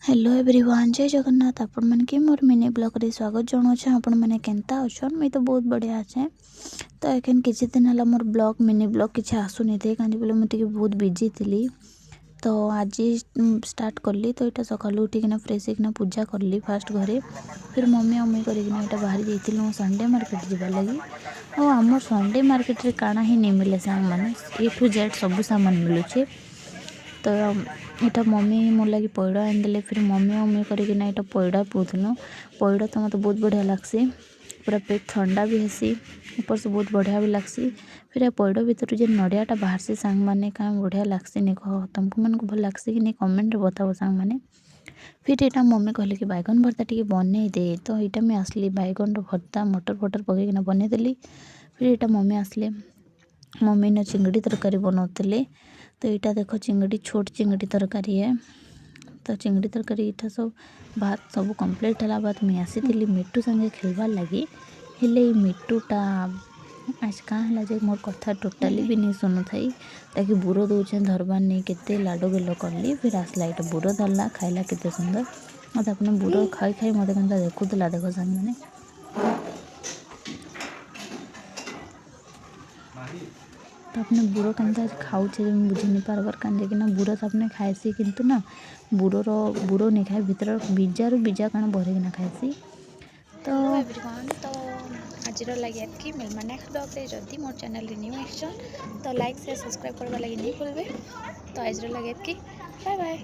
Hello everyone, जय जगन्नाथ। आपण मैंने कि मोर मिनी ब्लॉग रे स्वागत जनाऊे। आपण मैंने केनता अच्छन? मुई तो बहुत बढ़िया अच्छे। तो एखन किसी दिन है मोर ब्लॉग मिनी ब्लॉग किसी आसुनी थे कहीं बोले मुझे बहुत बिजी थी। तो आज स्टार्ट कली। तो यहाँ सकाल उठिकिना फ्रेश होकिना पूजा कली फास्ट घरे। फिर मम्मी मम्मी करना बाहरी जाइलु संडे मार्केट जाबार लगी। आम संडे मार्केट रे काना ही नहीं मिले सांग मैंने ए टू जेड सब सामान मिलूचे। तो यहाँ मम्मी मोर लगी पैड़ आनीदे। फिर मम्मी मम्मी करना यहाँ पैड़ पीऊँ। पैड़ तो मतलब बहुत बढ़िया लगसी, पूरा पेट ठंडा भी हेसी, ऊपर से बहुत बढ़िया भी लगसी। फिर पैड़ भर जो नड़ियाटा बाहर से सांग मैंने कहाँ बढ़िया लगसी नहीं कह तुमको मन को भल लगसी कि नहीं कमेंट बताओ सांग मैंने। फिर यहाँ मम्मी कहले कि बैगन भर्ता टी बन दे। तो यहाँ मैं आसली बैगन भर्ता मटर फटर पकईना बनईदेली। फिर यहाँ मम्मी आसले, मम्मी ने चिंगड़ी तरकारी बनाते। तो यहाँ देखो चिंगड़ी छोट चिंगड़ी तरकारी है। तो चिंगड़ी तरकारी इटा सब भात सब कंप्लीट है बाद मुझे आसी मिट्टू संगे खेलबार लगी। हेले मिट्टूटा आज कहाँ है जे मोर कथा टोटाली भी नहीं शुणु थी। ताकि बुरो दौचे धरबार नहीं केते लाडो गेलो कली। फिर आसला यहाँ बुरो धरला खाइला केते सुंदर। मत अपने बुरो खाई खाई मत क्या देखुला देख सांग मैंने। तो अपने बुरो केनता खाऊे बुझी नहीं पार्बार कहीं कि बुरो तो अपने खाएसी किंतु ना बुरो नहीं खाए भीतर बीजा बीजा कण भरना खाएसी। तो एवरीवन, तो आज लगे एतकी मिलमा नेक्स्ट ब्लॉग रे। जदि मोर चैनल रे न्यू आछन तो लाइक शेयर सब्सक्राइब करवा लगी नहीं भूलबे। तो आज लगे एतकी, बाय बाय।